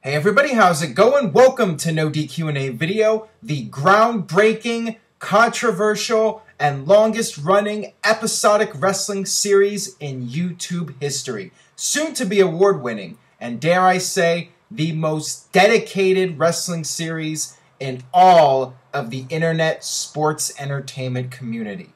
Hey everybody, how's it going? Welcome to NoDQ&A video, the groundbreaking, controversial, and longest running episodic wrestling series in YouTube history. Soon to be award winning, and dare I say, the most dedicated wrestling series in all of the internet sports entertainment community.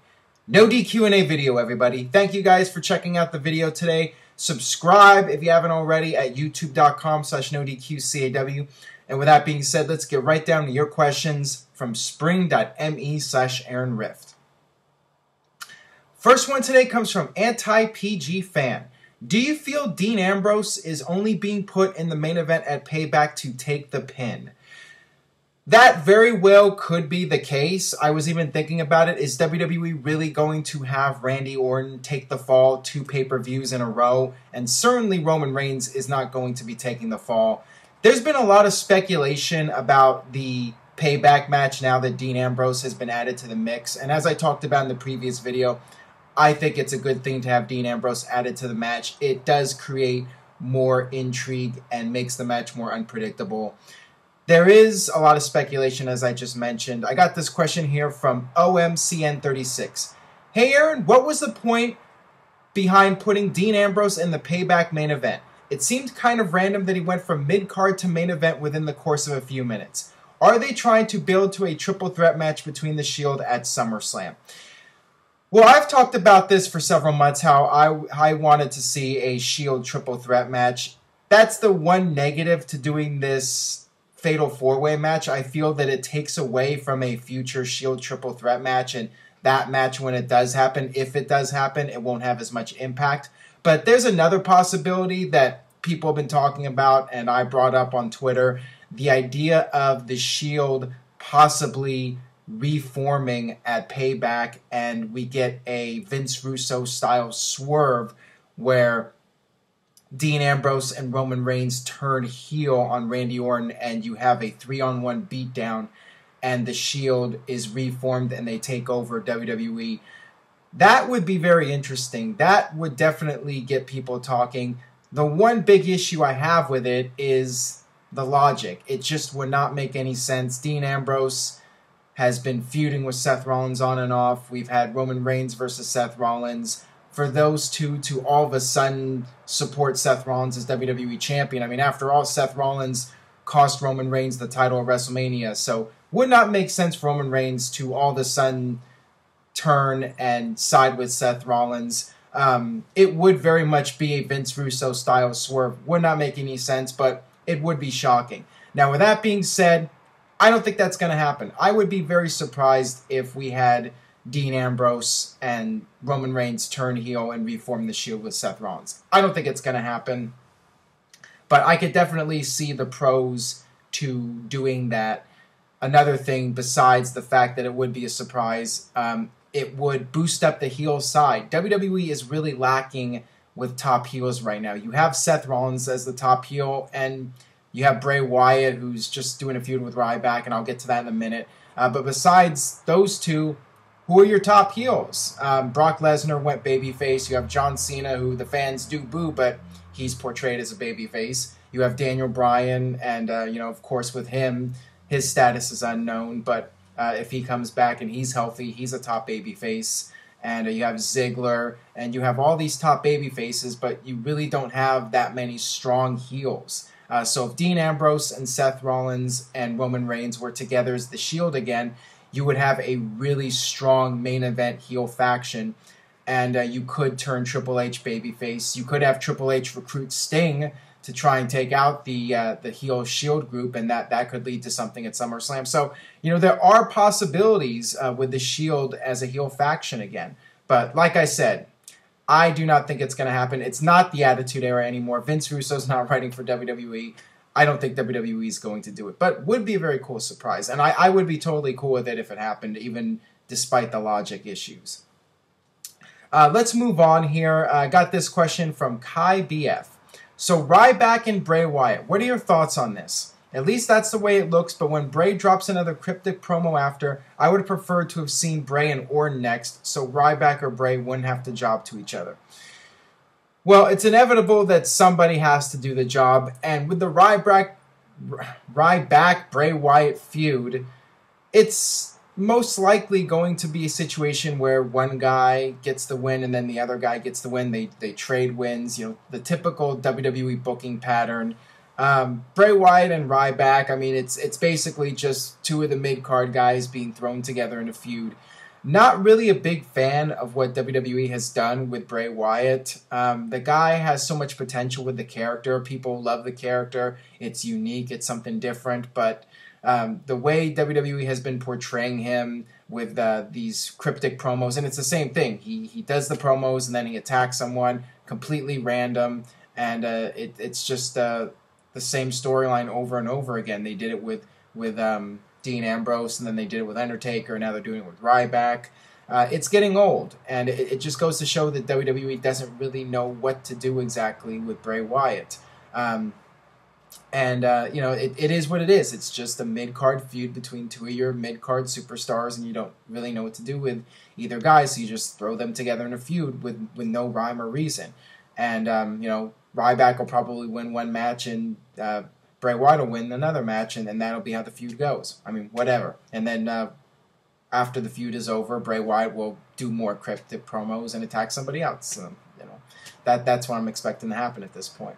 NoDQ&A video, everybody. Thank you guys for checking out the video today. Subscribe if you haven't already at youtube.com/NoDQ&AV. And with that being said, let's get right down to your questions from spring.me/AaronRift. First one today comes from Anti-PG Fan. Do you feel Dean Ambrose is only being put in the main event at Payback to take the pin? That very well could be the case. I was even thinking about it. Is WWE really going to have Randy Orton take the fall 2 pay-per-views in a row? And certainly Roman Reigns is not going to be taking the fall. There's been a lot of speculation about the Payback match now that Dean Ambrose has been added to the mix. And as I talked about in the previous video, I think it's a good thing to have Dean Ambrose added to the match. It does create more intrigue and makes the match more unpredictable. There is a lot of speculation, as I just mentioned. I got this question here from OMCN36. Hey Aaron, what was the point behind putting Dean Ambrose in the Payback main event? It seemed kind of random that he went from mid-card to main event within the course of a few minutes. Are they trying to build to a triple threat match between the Shield at SummerSlam? Well, I've talked about this for several months, how I wanted to see a Shield triple threat match. That's the one negative to doing this Fatal 4-Way match. I feel that it takes away from a future Shield triple threat match, and that match, when it does happen, if it does happen, it won't have as much impact. But there's another possibility that people have been talking about, and I brought up on Twitter, the idea of the Shield possibly reforming at Payback, and we get a Vince Russo style swerve where Dean Ambrose and Roman Reigns turn heel on Randy Orton, and you have a 3-on-1 beatdown, and the Shield is reformed and they take over WWE. That would be very interesting. That would definitely get people talking. The one big issue I have with it is the logic. It just would not make any sense. Dean Ambrose has been feuding with Seth Rollins on and off. We've had Roman Reigns versus Seth Rollins. For those two to all of a sudden support Seth Rollins as WWE Champion. I mean, after all, Seth Rollins cost Roman Reigns the title at WrestleMania, so would not make sense for Roman Reigns to all of a sudden turn and side with Seth Rollins. It would very much be a Vince Russo style swerve. Would not make any sense, but it would be shocking. Now, with that being said, I don't think that's going to happen. I would be very surprised if we had Dean Ambrose and Roman Reigns turn heel and reform the Shield with Seth Rollins. I don't think it's going to happen, but I could definitely see the pros to doing that. Another thing besides the fact that it would be a surprise, it would boost up the heel side. WWE is really lacking with top heels right now. You have Seth Rollins as the top heel, and you have Bray Wyatt, who's just doing a feud with Ryback, and I'll get to that in a minute. But besides those two, who are your top heels? Brock Lesnar went babyface. You have John Cena, who the fans do boo, but he's portrayed as a babyface. You have Daniel Bryan, and, of course, with him, his status is unknown. But if he comes back and he's healthy, he's a top babyface. And you have Ziggler, and you have all these top babyfaces, but you really don't have that many strong heels. So if Dean Ambrose and Seth Rollins and Roman Reigns were together as the Shield again, you would have a really strong main event heel faction, and you could turn Triple H babyface. You could have Triple H recruit Sting to try and take out the heel Shield group, and that could lead to something at SummerSlam. So, there are possibilities with the Shield as a heel faction again. But like I said, I do not think it's going to happen. It's not the Attitude Era anymore. Vince Russo's not writing for WWE. I don't think WWE is going to do it, but would be a very cool surprise. And I would be totally cool with it if it happened, even despite the logic issues. Let's move on here. I got this question from Kai BF. So Ryback and Bray Wyatt, what are your thoughts on this? At least that's the way it looks, but when Bray drops another cryptic promo after, I would have preferred to have seen Bray and Orton next, so Ryback or Bray wouldn't have to job to each other. Well, it's inevitable that somebody has to do the job, and with the Ryback Ryback Bray Wyatt feud, it's most likely going to be a situation where one guy gets the win and then the other guy gets the win. They trade wins, you know, the typical WWE booking pattern. Bray Wyatt and Ryback, I mean, it's basically just two of the mid-card guys being thrown together in a feud. Not really a big fan of what WWE has done with Bray Wyatt. The guy has so much potential with the character. People love the character. It's unique. It's something different. But the way WWE has been portraying him with these cryptic promos, and it's the same thing. He does the promos and then he attacks someone completely random, and it's just the same storyline over and over again. They did it with Dean Ambrose, and then they did it with Undertaker, and now they're doing it with Ryback. It's getting old, and it just goes to show that WWE doesn't really know what to do exactly with Bray Wyatt. You know, it is what it is. It's just a mid-card feud between two of your mid-card superstars, and you don't really know what to do with either guy, so you just throw them together in a feud with no rhyme or reason. And, you know, Ryback will probably win one match, and Bray Wyatt will win another match, and that'll be how the feud goes. I mean, whatever. And then after the feud is over, Bray Wyatt will do more cryptic promos and attack somebody else. You know, that's what I'm expecting to happen at this point.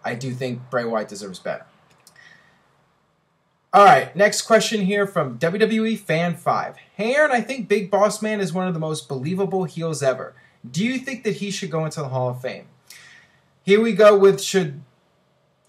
I do think Bray Wyatt deserves better. All right, next question here from WWE Fan 5. Hey, Aaron, I think Big Boss Man is one of the most believable heels ever. Do you think that he should go into the Hall of Fame? Here we go with should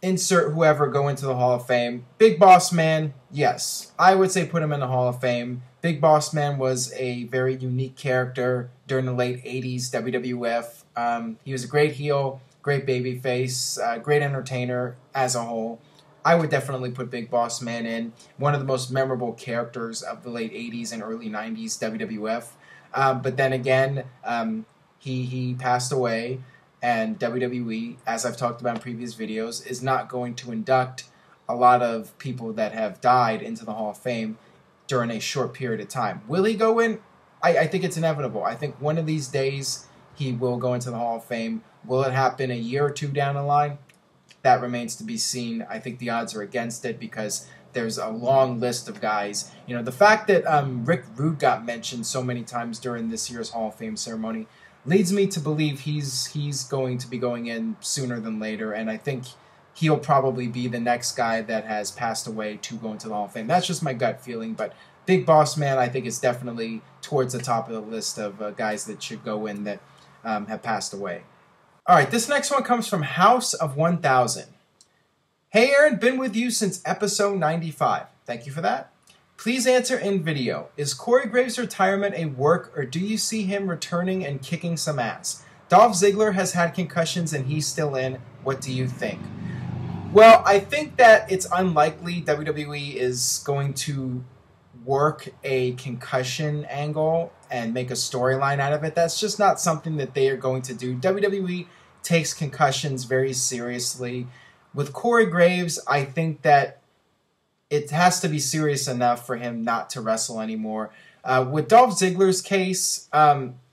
insert whoever go into the Hall of Fame. Big Boss Man, yes. I would say put him in the Hall of Fame. Big Boss Man was a very unique character during the late 80s WWF. He was a great heel, great babyface, great entertainer as a whole. I would definitely put Big Boss Man in. One of the most memorable characters of the late 80s and early 90s WWF. But then again, he passed away. And WWE, as I've talked about in previous videos, is not going to induct a lot of people that have died into the Hall of Fame during a short period of time. Will he go in? I think it's inevitable. I think one of these days he will go into the Hall of Fame. Will it happen a year or two down the line? That remains to be seen. I think the odds are against it because there's a long list of guys. You know, the fact that Rick Rude got mentioned so many times during this year's Hall of Fame ceremony leads me to believe he's going to be going in sooner than later, and I think he'll probably be the next guy that has passed away to go into the Hall of Fame. That's just my gut feeling, but Big Boss Man, I think, is definitely towards the top of the list of guys that should go in that have passed away. All right, this next one comes from House of 1000. Hey, Aaron, been with you since episode 95. Thank you for that. Please answer in video. Is Corey Graves' retirement a work, or do you see him returning and kicking some ass? Dolph Ziggler has had concussions and he's still in. What do you think? Well, I think that it's unlikely WWE is going to work a concussion angle and make a storyline out of it. That's just not something that they are going to do. WWE takes concussions very seriously. With Corey Graves, I think that it has to be serious enough for him not to wrestle anymore. With Dolph Ziggler's case,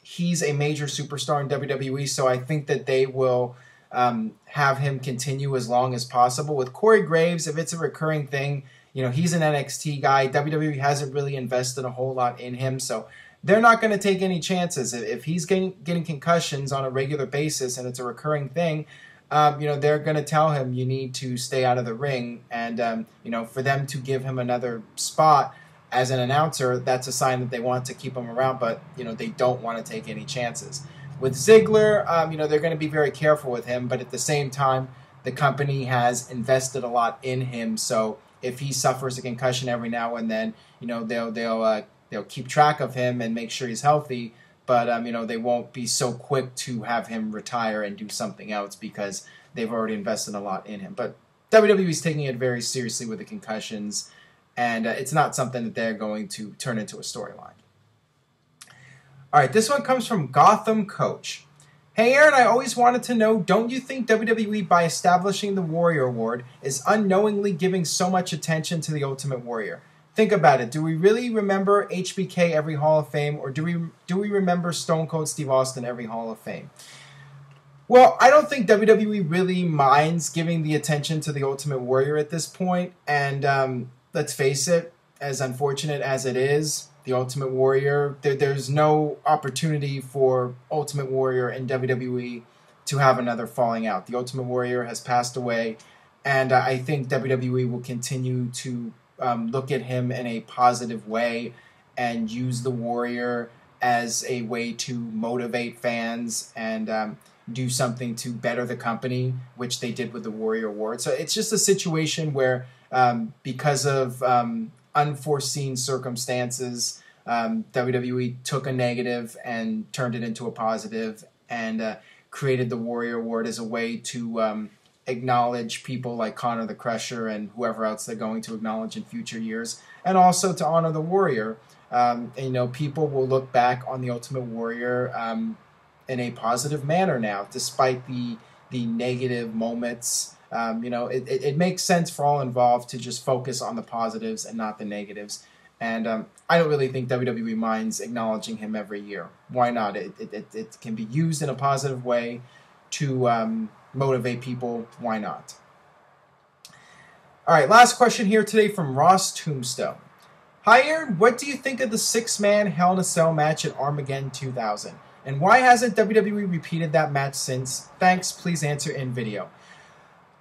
he's a major superstar in WWE, so I think that they will have him continue as long as possible. With Corey Graves, if it's a recurring thing, you know, he's an NXT guy. WWE hasn't really invested a whole lot in him, so they're not going to take any chances. If he's getting concussions on a regular basis and it's a recurring thing, you know, they're going to tell him you need to stay out of the ring. And, you know, for them to give him another spot as an announcer, that's a sign that they want to keep him around, but, you know, they don't want to take any chances. With Ziggler, you know, they're going to be very careful with him, but at the same time, the company has invested a lot in him. So if he suffers a concussion every now and then, you know, they'll keep track of him and make sure he's healthy. But, you know, they won't be so quick to have him retire and do something else because they've already invested a lot in him. But WWE's taking it very seriously with the concussions, and it's not something that they're going to turn into a storyline. All right, this one comes from Gotham Coach. Hey, Aaron, I always wanted to know, don't you think WWE, by establishing the Warrior Award, is unknowingly giving so much attention to the Ultimate Warrior? Think about it. Do we really remember HBK every Hall of Fame, or do we remember Stone Cold Steve Austin every Hall of Fame? Well, I don't think WWE really minds giving the attention to the Ultimate Warrior at this point. And let's face it, as unfortunate as it is, the Ultimate Warrior, there's no opportunity for Ultimate Warrior in WWE to have another falling out. The Ultimate Warrior has passed away, and I think WWE will continue to look at him in a positive way and use the Warrior as a way to motivate fans and do something to better the company, which they did with the Warrior Award. So it's just a situation where because of unforeseen circumstances, WWE took a negative and turned it into a positive and created the Warrior Award as a way to acknowledge people like Connor the Crusher and whoever else they're going to acknowledge in future years, and also to honor the Warrior. And, you know, people will look back on the Ultimate Warrior in a positive manner now, despite the negative moments. You know, it makes sense for all involved to just focus on the positives and not the negatives. And I don't really think WWE minds acknowledging him every year. Why not? It can be used in a positive way to motivate people. Why not? All right, last question here today from Ross Tombstone. Hi, Aaron. What do you think of the 6-man Hell in a Cell match at Armageddon 2000? And why hasn't WWE repeated that match since? Thanks. Please answer in video.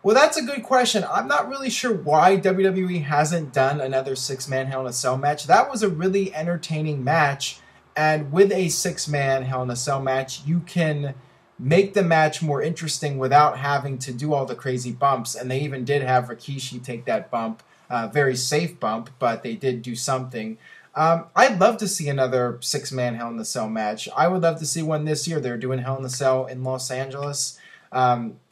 Well, that's a good question. I'm not really sure why WWE hasn't done another 6-man Hell in a Cell match. That was a really entertaining match. And with a 6-man Hell in a Cell match, you can make the match more interesting without having to do all the crazy bumps. And they even did have Rikishi take that bump. Very safe bump, but they did do something. I'd love to see another 6-man Hell in a Cell match. I would love to see one this year. They're doing Hell in a Cell in Los Angeles.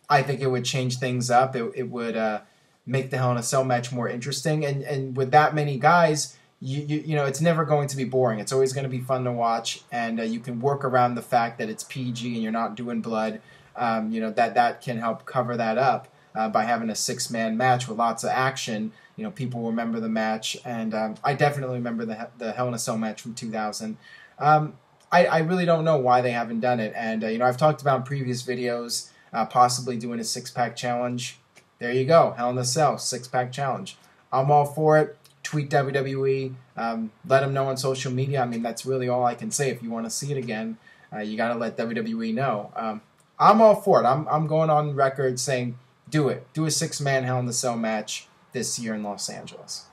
I think it would change things up. It would make the Hell in a Cell match more interesting. And with that many guys, you know, it's never going to be boring. It's always going to be fun to watch. And you can work around the fact that it's PG and you're not doing blood. You know, that can help cover that up by having a 6-man match with lots of action. You know, people remember the match, and I definitely remember the Hell in a Cell match from 2000. I really don't know why they haven't done it, and you know, I've talked about in previous videos possibly doing a 6-pack challenge. There you go, Hell in a Cell 6-pack challenge. I'm all for it. Tweet WWE, let them know on social media. I mean, that's really all I can say. If you want to see it again, you got to let WWE know. I'm all for it. I'm going on record saying, do it. Do a 6-man Hell in a Cell match this year in Los Angeles.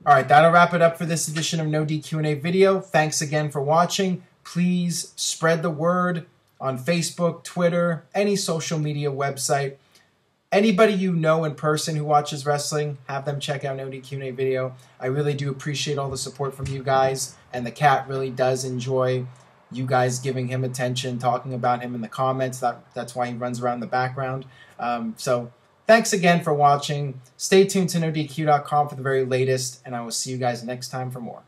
All right, that'll wrap it up for this edition of No DQ&A video. Thanks again for watching. Please spread the word on Facebook, Twitter, any social media website. Anybody you know in person who watches wrestling, have them check out No DQ&A video. I really do appreciate all the support from you guys, and the cat really does enjoy you guys giving him attention, talking about him in the comments. That's why he runs around the background. So thanks again for watching. Stay tuned to NoDQ.com for the very latest, and I will see you guys next time for more.